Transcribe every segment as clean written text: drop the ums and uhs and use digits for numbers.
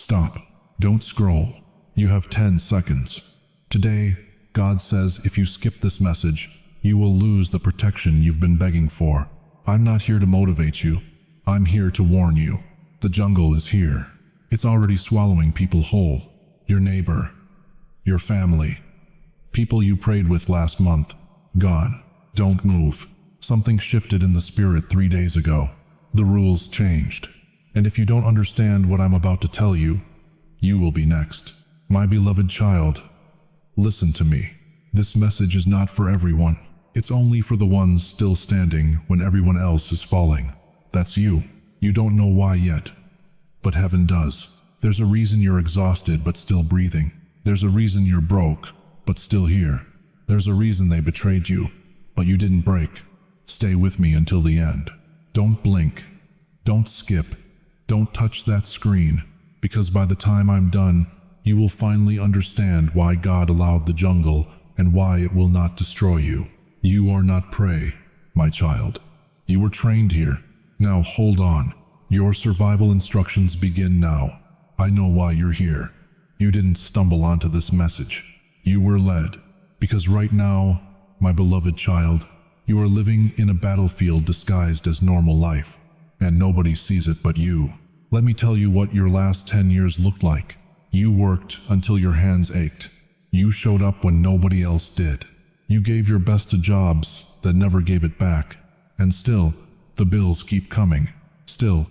Stop. Don't scroll. You have 10 seconds. Today, God says if you skip this message, you will lose the protection you've been begging for. I'm not here to motivate you. I'm here to warn you. The jungle is here. It's already swallowing people whole. Your neighbor, your family, people you prayed with last month, gone. Don't move. Something shifted in the spirit 3 days ago. The rules changed. And if you don't understand what I'm about to tell you, you will be next. My beloved child, listen to me. This message is not for everyone. It's only for the ones still standing when everyone else is falling. That's you. You don't know why yet, but heaven does. There's a reason you're exhausted but still breathing. There's a reason you're broke but still here. There's a reason they betrayed you, but you didn't break. Stay with me until the end. Don't blink. Don't skip. Don't touch that screen, because by the time I'm done, you will finally understand why God allowed the jungle and why it will not destroy you. You are not prey, my child. You were trained here. Now hold on. Your survival instructions begin now. I know why you're here. You didn't stumble onto this message. You were led, because right now, my beloved child, you are living in a battlefield disguised as normal life, and nobody sees it but you. Let me tell you what your last 10 years looked like. You worked until your hands ached. You showed up when nobody else did. You gave your best to jobs that never gave it back. And still, the bills keep coming. Still,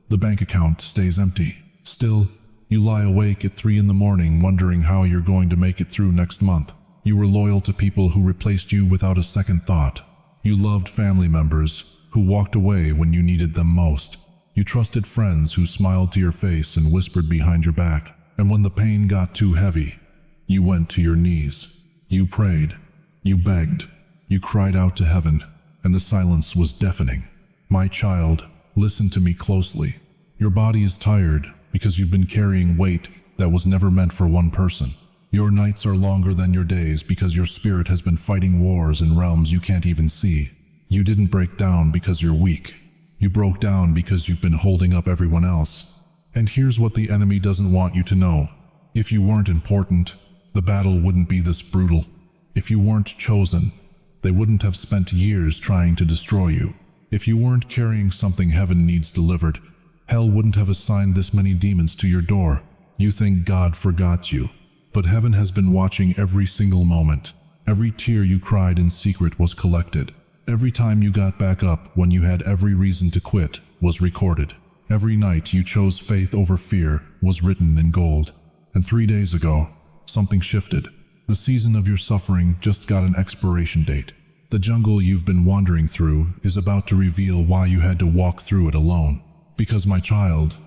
the bank account stays empty. Still, you lie awake at 3 in the morning wondering how you're going to make it through next month. You were loyal to people who replaced you without a second thought. You loved family members who walked away when you needed them most. You trusted friends who smiled to your face and whispered behind your back. And when the pain got too heavy, you went to your knees. You prayed. You begged. You cried out to heaven, and the silence was deafening. My child, listen to me closely. Your body is tired because you've been carrying weight that was never meant for one person. Your nights are longer than your days because your spirit has been fighting wars in realms you can't even see. You didn't break down because you're weak. You broke down because you've been holding up everyone else. And here's what the enemy doesn't want you to know. If you weren't important, the battle wouldn't be this brutal. If you weren't chosen, they wouldn't have spent years trying to destroy you. If you weren't carrying something heaven needs delivered, hell wouldn't have assigned this many demons to your door. You think God forgot you, but heaven has been watching every single moment. Every tear you cried in secret was collected. Every time you got back up when you had every reason to quit was recorded. Every night you chose faith over fear was written in gold. And 3 days ago, something shifted. The season of your suffering just got an expiration date. The jungle you've been wandering through is about to reveal why you had to walk through it alone. Because, my child,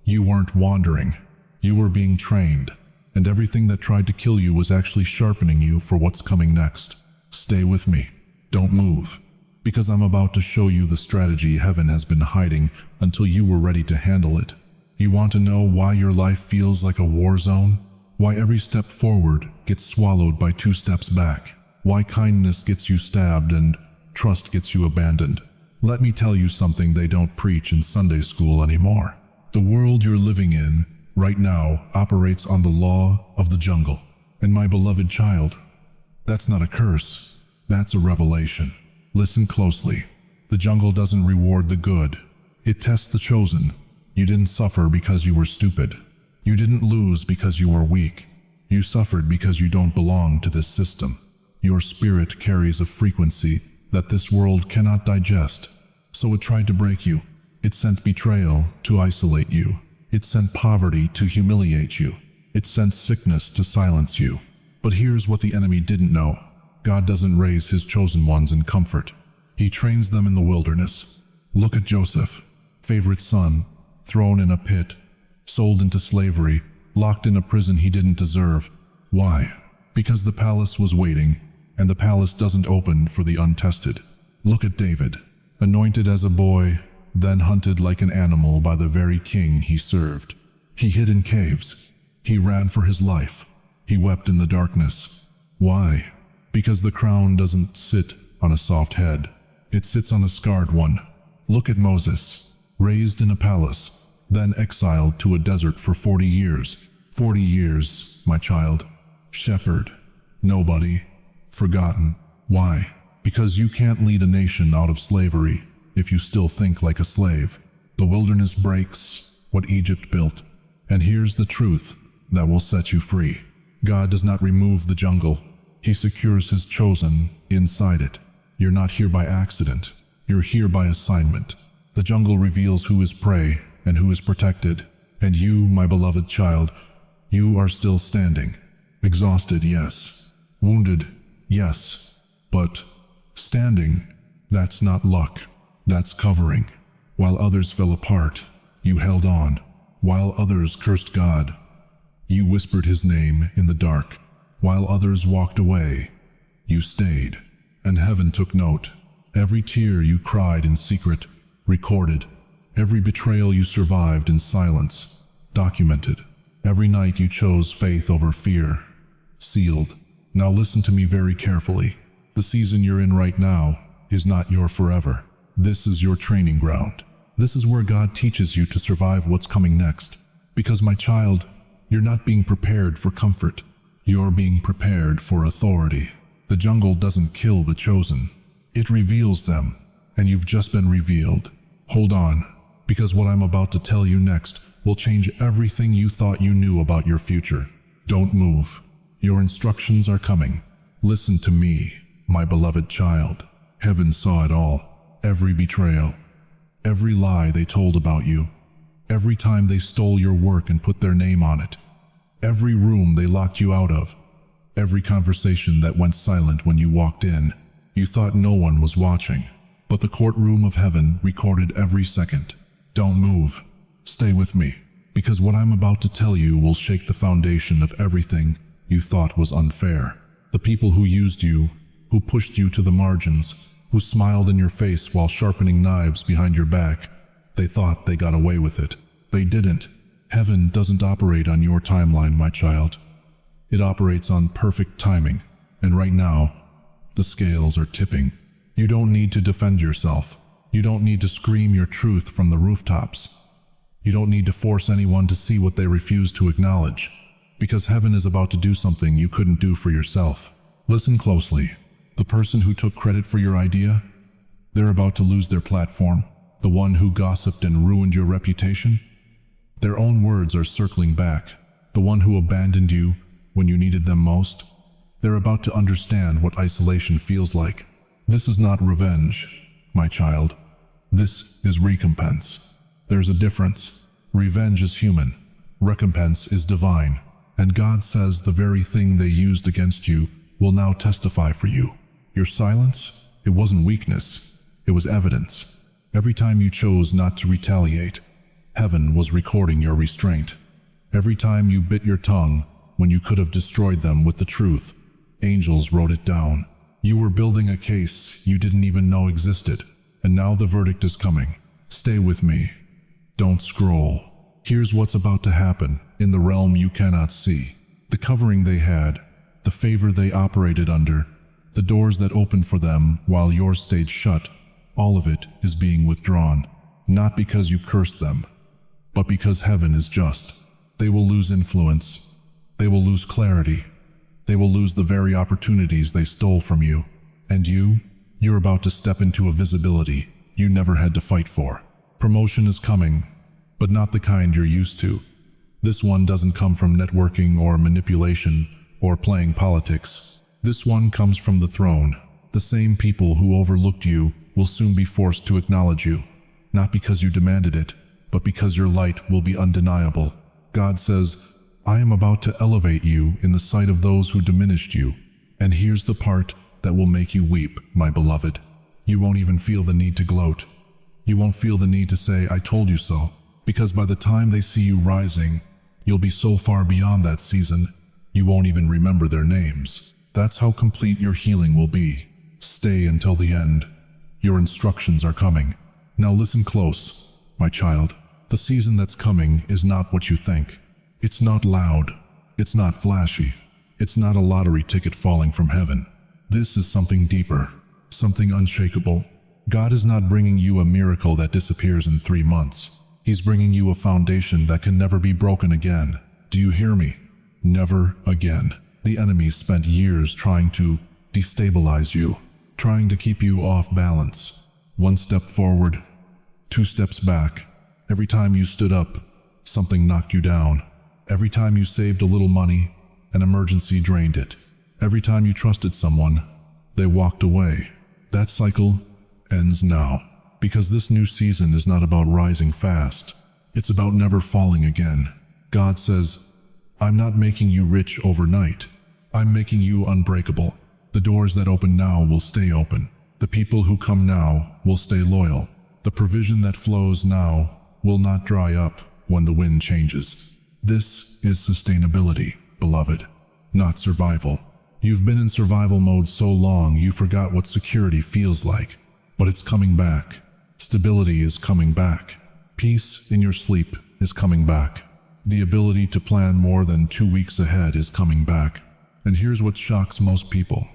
you weren't wandering. You were being trained, and everything that tried to kill you was actually sharpening you for what's coming next. Stay with me. Don't move, because I'm about to show you the strategy heaven has been hiding until you were ready to handle it. You want to know why your life feels like a war zone? Why every step forward gets swallowed by 2 steps back? Why kindness gets you stabbed and trust gets you abandoned? Let me tell you something they don't preach in Sunday school anymore. The world you're living in right now operates on the law of the jungle. And my beloved child, that's not a curse, that's a revelation. Listen closely. The jungle doesn't reward the good. It tests the chosen. You didn't suffer because you were stupid. You didn't lose because you were weak. You suffered because you don't belong to this system. Your spirit carries a frequency that this world cannot digest. So it tried to break you. It sent betrayal to isolate you. It sent poverty to humiliate you. It sent sickness to silence you. But here's what the enemy didn't know. God doesn't raise his chosen ones in comfort. He trains them in the wilderness. Look at Joseph, favorite son, thrown in a pit, sold into slavery, locked in a prison he didn't deserve. Why? Because the palace was waiting, and the palace doesn't open for the untested. Look at David, anointed as a boy, then hunted like an animal by the very king he served. He hid in caves. He ran for his life. He wept in the darkness. Why? Because the crown doesn't sit on a soft head. It sits on a scarred one. Look at Moses, raised in a palace, then exiled to a desert for 40 years. 40 years, my child. Shepherd. Nobody. Forgotten. Why? Because you can't lead a nation out of slavery if you still think like a slave. The wilderness breaks what Egypt built. And here's the truth that will set you free. God does not remove the jungle. He secures his chosen inside it. You're not here by accident. You're here by assignment. The jungle reveals who is prey and who is protected. And you, my beloved child, you are still standing. Exhausted, yes. Wounded, yes. But standing, that's not luck. That's covering. While others fell apart, you held on. While others cursed God, you whispered his name in the dark. While others walked away, you stayed. And heaven took note. Every tear you cried in secret, recorded. Every betrayal you survived in silence, documented. Every night you chose faith over fear, sealed. Now listen to me very carefully. The season you're in right now is not your forever. This is your training ground. This is where God teaches you to survive what's coming next. Because, my child, you're not being prepared for comfort. You're being prepared for authority. The jungle doesn't kill the chosen. It reveals them, and you've just been revealed. Hold on, because what I'm about to tell you next will change everything you thought you knew about your future. Don't move. Your instructions are coming. Listen to me, my beloved child. Heaven saw it all. Every betrayal. Every lie they told about you. Every time they stole your work and put their name on it. Every room they locked you out of. Every conversation that went silent when you walked in. You thought no one was watching, but the courtroom of heaven recorded every second. Don't move. Stay with me, because what I'm about to tell you will shake the foundation of everything you thought was unfair. The people who used you, who pushed you to the margins, who smiled in your face while sharpening knives behind your back, they thought they got away with it. They didn't. Heaven doesn't operate on your timeline, my child. It operates on perfect timing, and right now, the scales are tipping. You don't need to defend yourself. You don't need to scream your truth from the rooftops. You don't need to force anyone to see what they refuse to acknowledge, because heaven is about to do something you couldn't do for yourself. Listen closely. The person who took credit for your idea, they're about to lose their platform. The one who gossiped and ruined your reputation, their own words are circling back. The one who abandoned you when you needed them most, they're about to understand what isolation feels like. This is not revenge, my child. This is recompense. There's a difference. Revenge is human. Recompense is divine. And God says the very thing they used against you will now testify for you. Your silence, it wasn't weakness. It was evidence. Every time you chose not to retaliate, heaven was recording your restraint. Every time you bit your tongue when you could have destroyed them with the truth, angels wrote it down. You were building a case you didn't even know existed. And now the verdict is coming. Stay with me. Don't scroll. Here's what's about to happen in the realm you cannot see. The covering they had, the favor they operated under, the doors that opened for them while yours stayed shut, all of it is being withdrawn. Not because you cursed them, but because heaven is just. They will lose influence. They will lose clarity. They will lose the very opportunities they stole from you. And you're about to step into a visibility you never had to fight for. Promotion is coming, but not the kind you're used to. This one doesn't come from networking or manipulation or playing politics. This one comes from the throne. The same people who overlooked you will soon be forced to acknowledge you, not because you demanded it, but because your light will be undeniable. God says, I am about to elevate you in the sight of those who diminished you. And here's the part that will make you weep, my beloved. You won't even feel the need to gloat. You won't feel the need to say, I told you so, because by the time they see you rising, you'll be so far beyond that season, you won't even remember their names. That's how complete your healing will be. Stay until the end. Your instructions are coming. Now listen close, my child. The season that's coming is not what you think. It's not loud. It's not flashy. It's not a lottery ticket falling from heaven. This is something deeper, something unshakable. God is not bringing you a miracle that disappears in 3 months. He's bringing you a foundation that can never be broken again. Do you hear me? Never again. The enemy spent years trying to destabilize you, trying to keep you off balance. One step forward, two steps back. Every time you stood up, something knocked you down. Every time you saved a little money, an emergency drained it. Every time you trusted someone, they walked away. That cycle ends now, because this new season is not about rising fast. It's about never falling again. God says, I'm not making you rich overnight. I'm making you unbreakable. The doors that open now will stay open. The people who come now will stay loyal. The provision that flows now will not dry up when the wind changes. This is sustainability, beloved, not survival. You've been in survival mode so long you forgot what security feels like. But it's coming back. Stability is coming back. Peace in your sleep is coming back. The ability to plan more than 2 weeks ahead is coming back. And here's what shocks most people.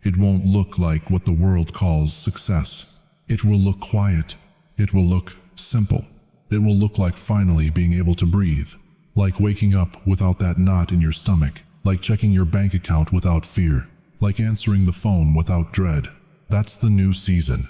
It won't look like what the world calls success. It will look quiet. It will look simple. It will look like finally being able to breathe. Like waking up without that knot in your stomach. Like checking your bank account without fear. Like answering the phone without dread. That's the new season.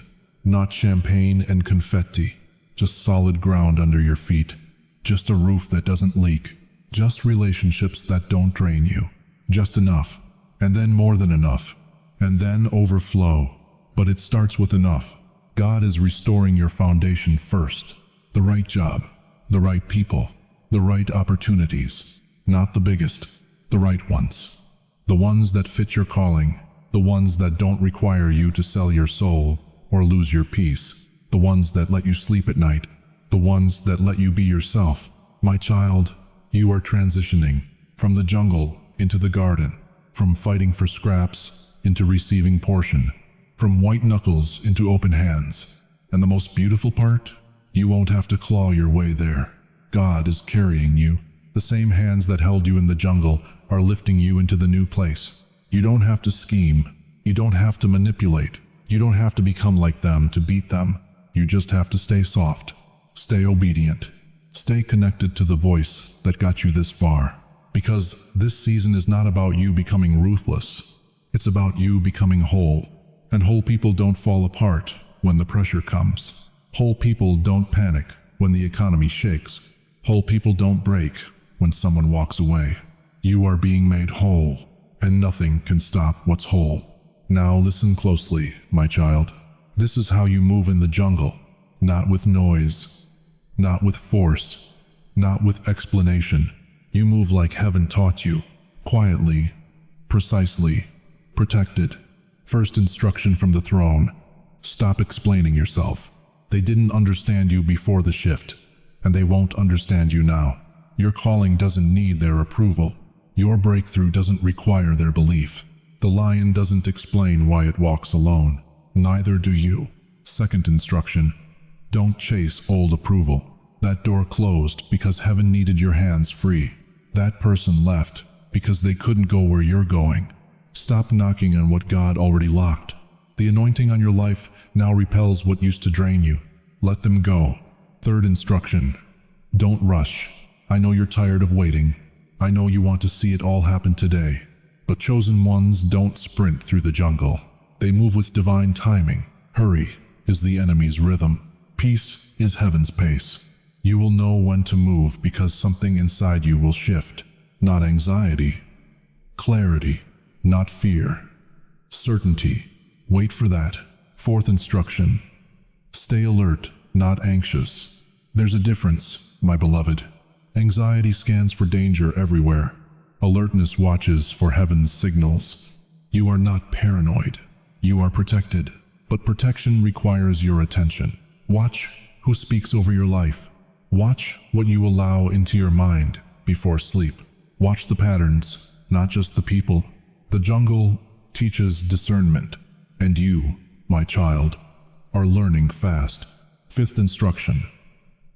Not champagne and confetti. Just solid ground under your feet. Just a roof that doesn't leak. Just relationships that don't drain you. Just enough. And then more than enough. And then overflow. But it starts with enough. God is restoring your foundation first. The right job. The right people. The right opportunities. Not the biggest. The right ones. The ones that fit your calling. The ones that don't require you to sell your soul or lose your peace. The ones that let you sleep at night. The ones that let you be yourself. My child, you are transitioning from the jungle into the garden, from fighting for scraps into receiving portion, from white knuckles into open hands. And the most beautiful part? You won't have to claw your way there. God is carrying you. The same hands that held you in the jungle are lifting you into the new place. You don't have to scheme. You don't have to manipulate. You don't have to become like them to beat them. You just have to stay soft. Stay obedient. Stay connected to the voice that got you this far. Because this season is not about you becoming ruthless. It's about you becoming whole. And whole people don't fall apart when the pressure comes. Whole people don't panic when the economy shakes. Whole people don't break when someone walks away. You are being made whole, and nothing can stop what's whole. Now listen closely, my child. This is how you move in the jungle. Not with noise, not with force, not with explanation. You move like heaven taught you, quietly, precisely, protected. First instruction from the throne: stop explaining yourself. They didn't understand you before the shift, and they won't understand you now. Your calling doesn't need their approval. Your breakthrough doesn't require their belief. The lion doesn't explain why it walks alone. Neither do you. Second instruction: don't chase old approval. That door closed because heaven needed your hands free. That person left because they couldn't go where you're going. Stop knocking on what God already locked. The anointing on your life now repels what used to drain you. Let them go. Third instruction: don't rush. I know you're tired of waiting. I know you want to see it all happen today. But chosen ones don't sprint through the jungle. They move with divine timing. Hurry is the enemy's rhythm. Peace is heaven's pace. You will know when to move because something inside you will shift. Not anxiety. Clarity. Not fear. Certainty. Wait for that. Fourth instruction: stay alert, not anxious. There's a difference, my beloved. Anxiety scans for danger everywhere. Alertness watches for heaven's signals. You are not paranoid. You are protected. But protection requires your attention. Watch who speaks over your life. Watch what you allow into your mind before sleep. Watch the patterns, not just the people. The jungle teaches discernment, and you, my child, are learning fast. Fifth instruction: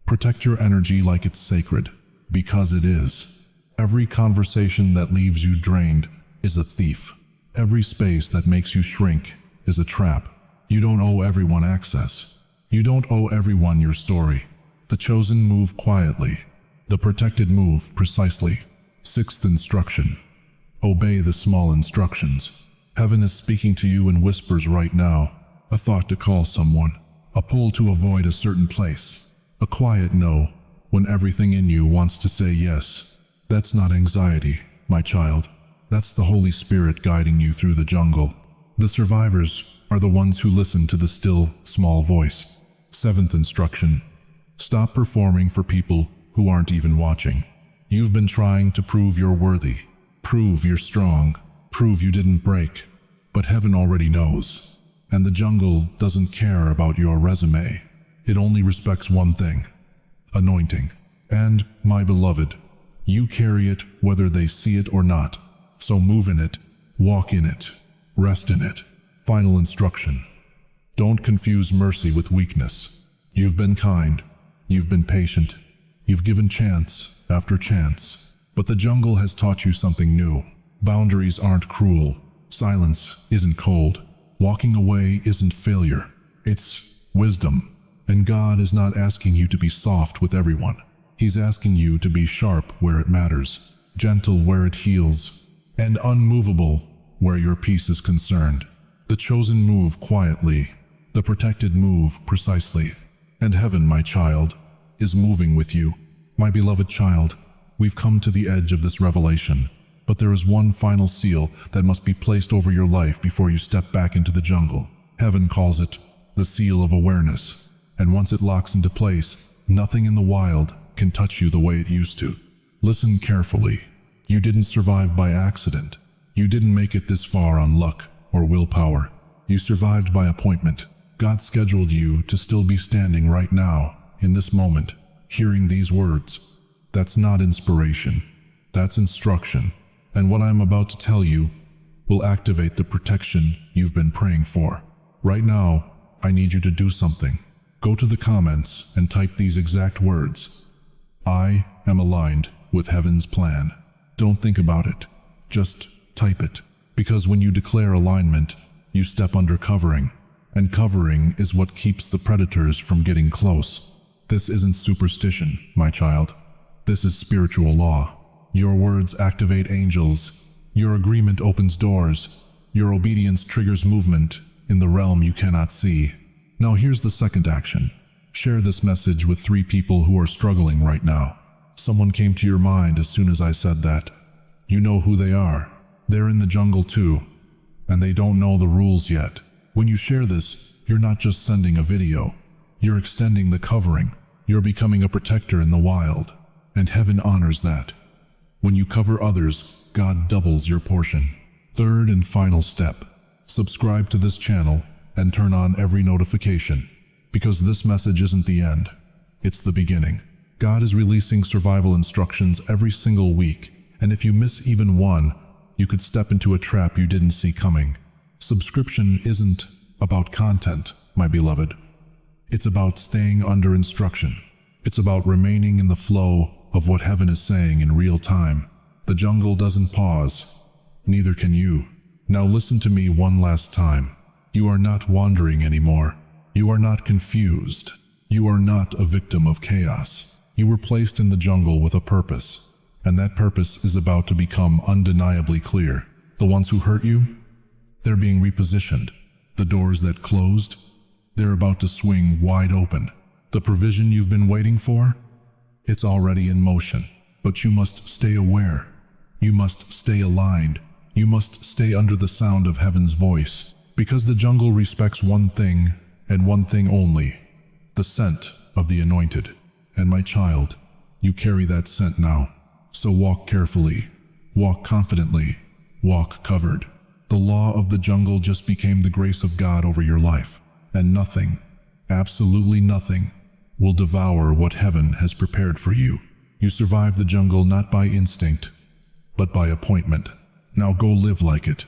protect your energy like it's sacred, because it is. Every conversation that leaves you drained is a thief. Every space that makes you shrink is a trap. You don't owe everyone access. You don't owe everyone your story. The chosen move quietly. The protected move precisely. Sixth instruction. Obey the small instructions. Heaven is speaking to you in whispers right now. A thought to call someone. A pull to avoid a certain place. A quiet no when everything in you wants to say yes. That's not anxiety, my child. That's the Holy Spirit guiding you through the jungle. The survivors are the ones who listen to the still, small voice. Seventh instruction. Stop performing for people who aren't even watching. You've been trying to prove you're worthy. Prove you're strong. Prove you didn't break. But heaven already knows. And the jungle doesn't care about your resume. It only respects one thing. Anointing. And, my beloved, you carry it whether they see it or not. So move in it. Walk in it. Rest in it. Final instruction. Don't confuse mercy with weakness. You've been kind. You've been patient. You've given chance after chance. But the jungle has taught you something new. Boundaries aren't cruel. Silence isn't cold. Walking away isn't failure. It's wisdom. And God is not asking you to be soft with everyone. He's asking you to be sharp where it matters, gentle where it heals, and unmovable where your peace is concerned. The chosen move quietly. The protected move precisely. And heaven, my child, is moving with you. My beloved child, we've come to the edge of this revelation, but there is one final seal that must be placed over your life before you step back into the jungle. Heaven calls it the seal of awareness, and once it locks into place, nothing in the wild can touch you the way it used to. Listen carefully. You didn't survive by accident. You didn't make it this far on luck or willpower. You survived by appointment. God scheduled you to still be standing right now, in this moment, hearing these words. That's not inspiration. That's instruction. And what I'm about to tell you will activate the protection you've been praying for. Right now, I need you to do something. Go to the comments and type these exact words. I am aligned with heaven's plan. Don't think about it. Just type it. Because when you declare alignment, you step under covering. And covering is what keeps the predators from getting close. This isn't superstition, my child. This is spiritual law. Your words activate angels. Your agreement opens doors. Your obedience triggers movement in the realm you cannot see. Now here's the second action. Share this message with 3 people who are struggling right now. Someone came to your mind as soon as I said that. You know who they are. They're in the jungle too, and they don't know the rules yet. When you share this, you're not just sending a video. You're extending the covering. You're becoming a protector in the wild, and heaven honors that. When you cover others, God doubles your portion. Third and final step. Subscribe to this channel and turn on every notification, because this message isn't the end. It's the beginning. God is releasing survival instructions every single week, and if you miss even one, you could step into a trap you didn't see coming. Subscription isn't about content, my beloved. It's about staying under instruction. It's about remaining in the flow of what heaven is saying in real time. The jungle doesn't pause. Neither can you. Now listen to me one last time. You are not wandering anymore. You are not confused. You are not a victim of chaos. You were placed in the jungle with a purpose, and that purpose is about to become undeniably clear. The ones who hurt you, they're being repositioned. The doors that closed, they're about to swing wide open. The provision you've been waiting for, it's already in motion. But you must stay aware. You must stay aligned. You must stay under the sound of heaven's voice. Because the jungle respects one thing, and one thing only, the scent of the anointed. And my child, you carry that scent now. So walk carefully, walk confidently, walk covered. The law of the jungle just became the grace of God over your life. And nothing, absolutely nothing, will devour what heaven has prepared for you. You survived the jungle not by instinct, but by appointment. Now go live like it.